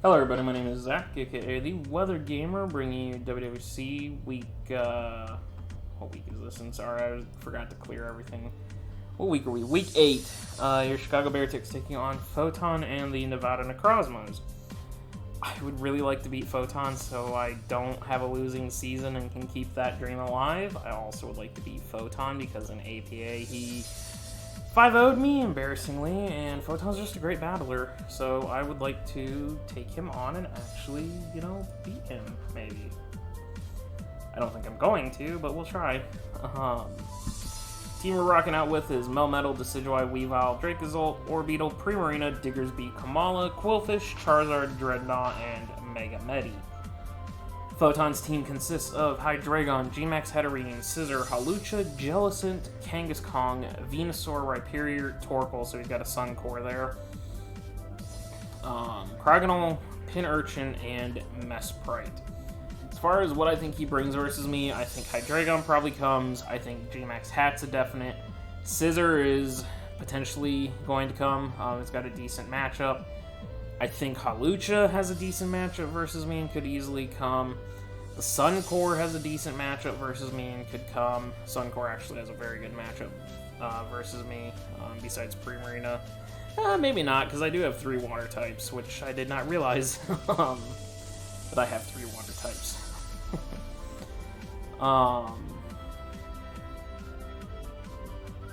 Hello everybody, my name is Zach, aka The Weather Gamer, bringing you WWC week, what week is this? And sorry, I forgot to clear everything. What week are we? Week 8. Your Chicago Beatics taking on Photon and the Nevada Necrozmas. I would really like to beat Photon so I don't have a losing season and can keep that dream alive. I also would like to beat Photon because in APA he 5-0'd me, embarrassingly, and Photon's just a great battler, so I would like to take him on and actually, beat him, maybe. I don't think I'm going to, but we'll try. Team we're rocking out with is Melmetal, Decidueye, Weavile, Dracozolt, Orbeetle, Primarina, Diggersby, Kamala, Quillfish, Charizard, Dreadnought, and Mega Medi. Photon's team consists of Hydreigon, Gmax, Hatterene, Scizor, Hawlucha, Jellicent, Kangaskong, Venusaur, Rhyperior, Torkoal, so he's got a Sun Core there, Cryogonal, Pinurchin, and Mesprit. As far as what I think he brings versus me, I think Hydreigon probably comes. I think Gmax Hat's a definite. Scizor is potentially going to come. It's got a decent matchup. I think Hawlucha has a decent matchup versus me and could easily come. The Sun Core has a decent matchup versus me and could come. Sun Core actually has a very good matchup versus me, besides Primarina. Maybe not, because I do have 3 water types, which I did not realize. But I have 3 water types.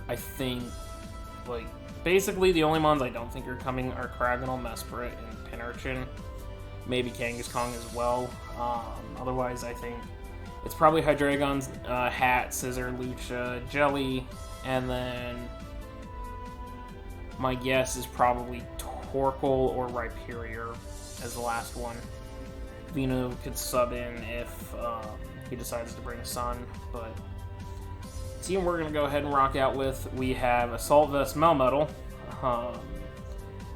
I think, basically the only ones I don't think are coming are Cryogonal, Mesprit, and Pinurchin. Maybe Kangaskong as well. Otherwise, I think it's probably Hydreigon's Hat, Scizor, Lucha, Jelly, and then my guess is probably Torkoal or Rhyperior as the last one. Vino could sub in if he decides to bring Sun, but team we're going to go ahead and rock out with, we have Assault Vest Melmetal.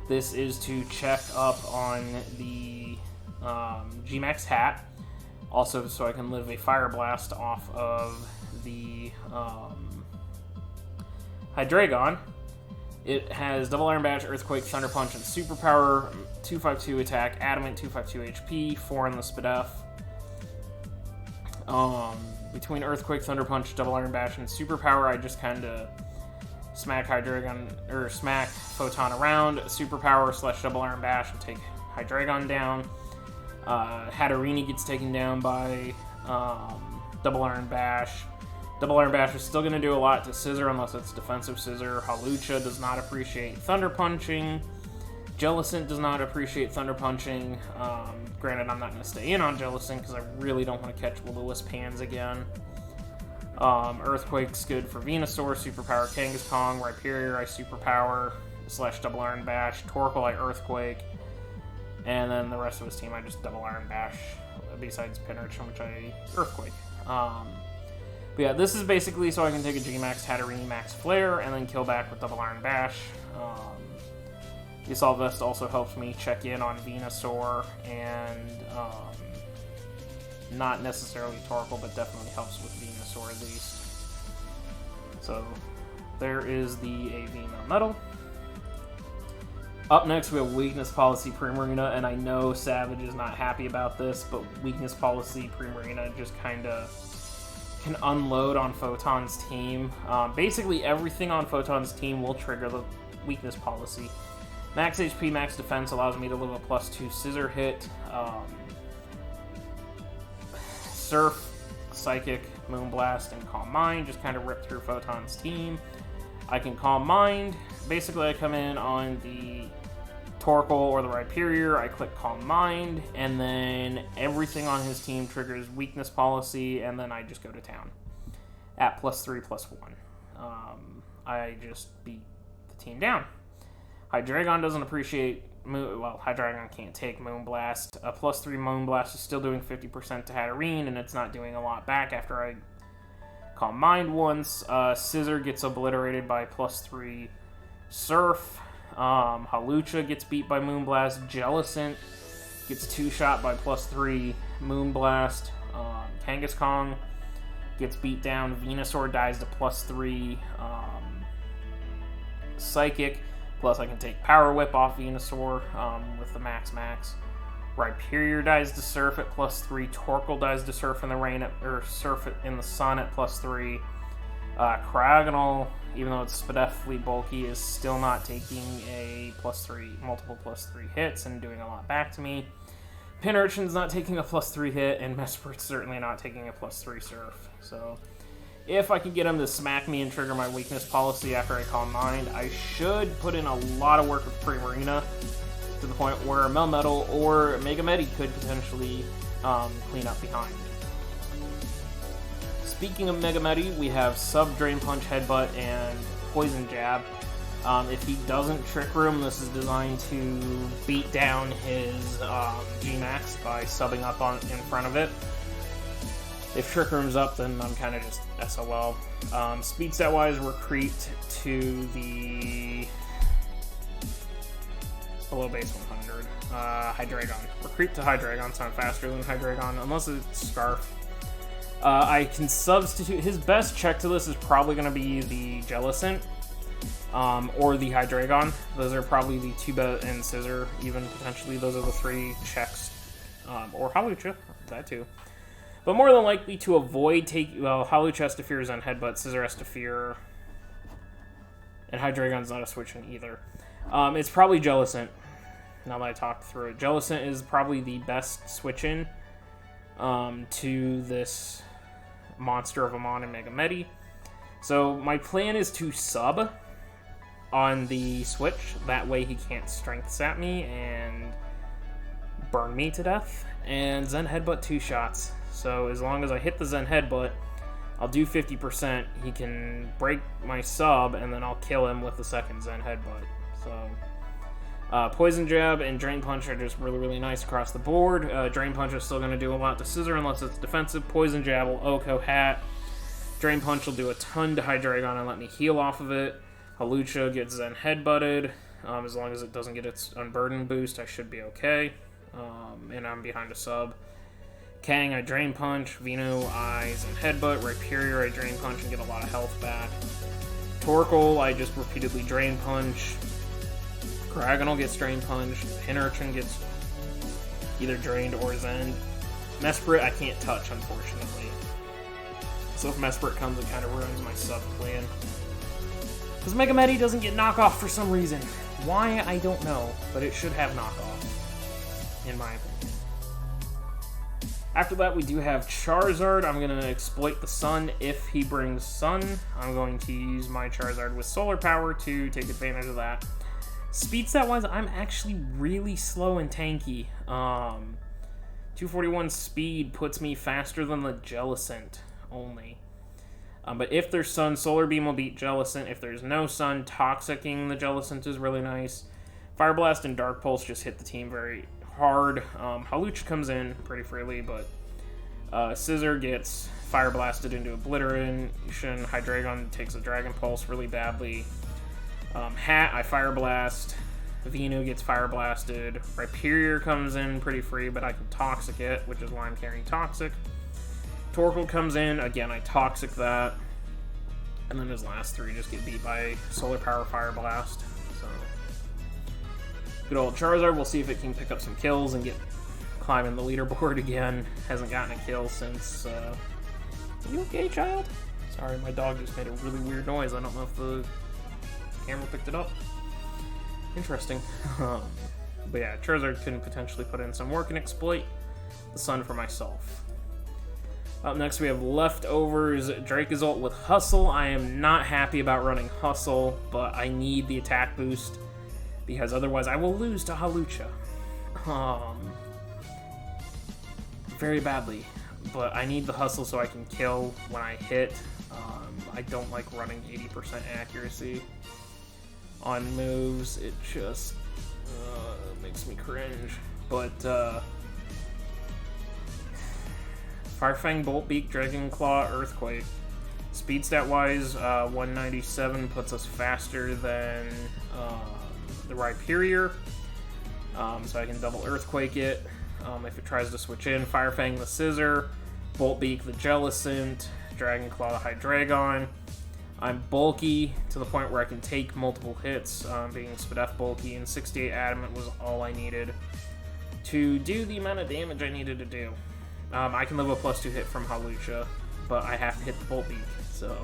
This is to check up on the Gmax Hat, also so I can live a Fire Blast off of the Hydreigon. It has Double Iron Bash, Earthquake, Thunder Punch, and Superpower, 252 attack, Adamant, 252 HP, 4 in the Spadef. Between Earthquake, Thunder Punch, Double Iron Bash, and Superpower, I just kind of smack smack Photon around. Superpower / Double Iron Bash will take Hydreigon down. Hatterene gets taken down by Double Iron Bash. Double Iron Bash is still going to do a lot to Scizor unless it's defensive Scizor. Hawlucha does not appreciate Thunder Punching. Jellicent does not appreciate Thunder Punching. Granted, I'm not going to stay in on Jellicent because I really don't want to catch Will-O-Wisp hands again. Earthquake's good for Venusaur. Superpower Kangaskong. Rhyperior, I Superpower / Double Iron Bash. Torkoal, I Earthquake. And then the rest of his team, I just Double Iron Bash, besides Pinurchin, which I Earthquake. But yeah, this is basically so I can take a Gmax, Hatterene, Max Flare, and then kill back with Double Iron Bash. The Assault Vest also helps me check in on Venusaur, and not necessarily Torkoal, but definitely helps with Venusaur at least. So there is the AV Melmetal. Up next, we have Weakness Policy Primarina, and I know Savage is not happy about this, but Weakness Policy Primarina just kind of can unload on Photon's team. Basically, everything on Photon's team will trigger the Weakness Policy. Max HP, Max Defense allows me to live a +2 Scizor hit. Surf, Psychic, Moonblast, and Calm Mind just kind of rip through Photon's team. I can Calm Mind. Basically, I come in on the Torkoal or the Rhyperior, I click Calm Mind, and then everything on his team triggers Weakness Policy, and then I just go to town at +3/+1. I just beat the team down. Hydreigon doesn't appreciate Hydreigon can't take Moonblast. A +3 Moonblast is still doing 50% to Hatterene, and it's not doing a lot back after I Calm Mind once. Scizor gets obliterated by +3 Surf. Hawlucha gets beat by Moonblast. Jellicent gets 2-shot by +3 Moonblast. Kangaskong gets beat down. Venusaur dies to +3 Psychic. Plus I can take Power Whip off Venusaur with the Max. Rhyperior dies to Surf at +3. Torkoal dies to Surf in the rain or Surf in the sun at +3. Cryogonal, even though it's spadefully bulky, is still not taking a multiple +3 hits and doing a lot back to me. Pin Urchin's not taking a +3 hit, and Mesprit's certainly not taking a +3 Surf. So, if I can get him to smack me and trigger my weakness policy after I Calm Mind, I should put in a lot of work with Primarina, to the point where Melmetal or Megamedi could potentially clean up behind. Speaking of Megamedi, we have Sub, Drain Punch, Headbutt, and Poison Jab. If he doesn't Trick Room, this is designed to beat down his G-Max by subbing up in front of it. If Trick Room's up, then I'm kind of just SOL. Speed stat-wise, we're creeped to the below base 100. Hydreigon. We're creeped to Hydreigon, so I'm faster than Hydreigon, unless it's Scarf. I can substitute. His best check to this is probably going to be the Jellicent, or the Hydreigon. Those are probably the Tuba and Scissor, even potentially. Those are the 3 checks. Or Hawlucha, that too. But more than likely to avoid Hawlucha has to fear Zen Headbutt, Scissor has to fear, and Hydreigon's not a switch-in either. It's probably Jellicent, now that I talked through it. Jellicent is probably the best switch-in to this monster of a Mon and Megamedi. So my plan is to sub on the switch, that way he can't Strength Sap me and burn me to death, and Zen Headbutt 2 shots. So as long as I hit the Zen Headbutt, I'll do 50%, he can break my sub, and then I'll kill him with the second Zen Headbutt. So, Poison Jab and Drain Punch are just really, really nice across the board. Drain Punch is still going to do a lot to Scissor unless it's defensive. Poison Jab will Oko Hat. Drain Punch will do a ton to Hydreigon and let me heal off of it. Hawlucha gets Zen Headbutted. As long as it doesn't get its Unburden boost, I should be okay. And I'm behind a sub. Kang, I Drain Punch. Vino, I Zen Headbutt. Rhyperior, I Drain Punch and get a lot of health back. Torkoal, I just repeatedly Drain Punch. Cryogonal gets Drain Punch. Pin Urchin gets either drained or Zen. Mesprit, I can't touch, unfortunately. So if Mesprit comes, it kind of ruins my sub plan. Because Megamedi doesn't get knockoff for some reason. Why, I don't know, but it should have knockoff, in my opinion. After that, we do have Charizard. I'm going to exploit the Sun if he brings Sun. I'm going to use my Charizard with Solar Power to take advantage of that. Speed stat-wise, I'm actually really slow and tanky. 241 speed puts me faster than the Jellicent only. But if there's Sun, Solar Beam will beat Jellicent. If there's no Sun, Toxicking the Jellicent is really nice. Fire Blast and Dark Pulse just hit the team very hard. Hawlucha comes in pretty freely, but Scissor gets Fire Blasted into Obliteration. Hydreigon takes a Dragon Pulse really badly. Hat, I Fire Blast. Venu gets Fire Blasted. Rhyperior comes in pretty free, but I can Toxic it, which is why I'm carrying Toxic. Torkoal comes in, again, I Toxic that. And then his last 3 just get beat by Solar Power Fire Blast. So, good old Charizard, we'll see if it can pick up some kills and get climbing the leaderboard again. Hasn't gotten a kill since, Are you okay, child? Sorry, my dog just made a really weird noise. I don't know if the camera picked it up. Interesting. But yeah, Charizard can potentially put in some work and exploit the Sun for myself. Up next, we have Leftovers Dracozolt with Hustle. I am not happy about running Hustle, but I need the attack boost because otherwise I will lose to Hawlucha. Very badly. But I need the Hustle so I can kill when I hit. I don't like running 80% accuracy on moves. It just makes me cringe. But Firefang, Bolt Beak, Dragon Claw, Earthquake. Speed stat wise, 197 puts us faster than the Rhyperior. So I can double Earthquake it. If it tries to switch in, Firefang the Scissor, Bolt Beak the Jellicent, Dragon Claw the Hydreigon. I'm bulky to the point where I can take multiple hits, being Spadef bulky, and 68 Adamant was all I needed to do the amount of damage I needed to do. I can live a +2 hit from Hawlucha, but I have to hit the Bolt Beak, so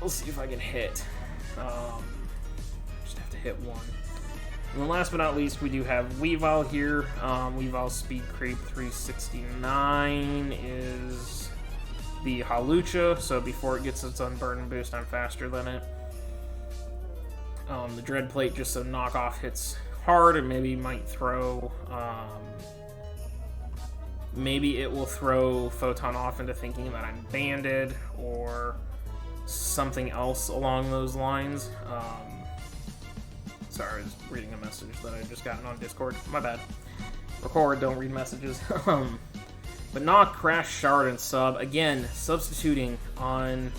we'll see if I can hit. Just have to hit one. And then last but not least, we do have Weavile here. Weavile's speed creep 369 is the Hawlucha, so before it gets its Unburden boost, I'm faster than it. The Dread Plate just so knockoff hits hard, and maybe might throw... maybe it will throw Photon off into thinking that I'm banded, or something else along those lines. Sorry, I was reading a message that I just gotten on Discord. My bad. Record, don't read messages. But Knock, Crash, Shard, and Sub. Again, substituting on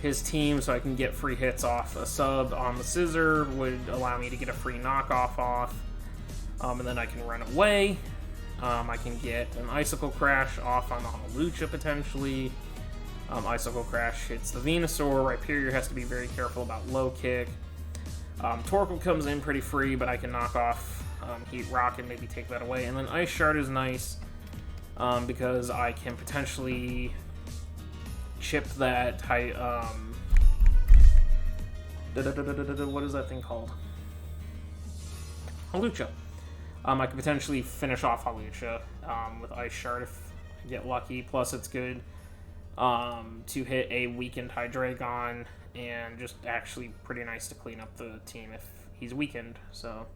his team so I can get free hits off. A Sub on the Scissor would allow me to get a free knockoff off. And then I can run away. I can get an Icicle Crash off on the Hawlucha, potentially. Icicle Crash hits the Venusaur. Rhyperior has to be very careful about low kick. Torkoal comes in pretty free, but I can knock off Heat Rock and maybe take that away. And then Ice Shard is nice because I can potentially chip that what is that thing called? Hawlucha. I could potentially finish off Hawlucha with Ice Shard if I get lucky. Plus, it's good to hit a weakened Hydreigon, and just actually pretty nice to clean up the team if he's weakened. So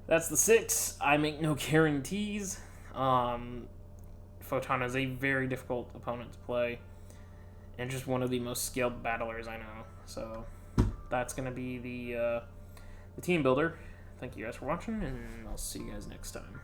that's the 6. I make no guarantees. Photon is a very difficult opponent to play, and just one of the most skilled battlers I know. So that's going to be the team builder. Thank you guys for watching, and I'll see you guys next time.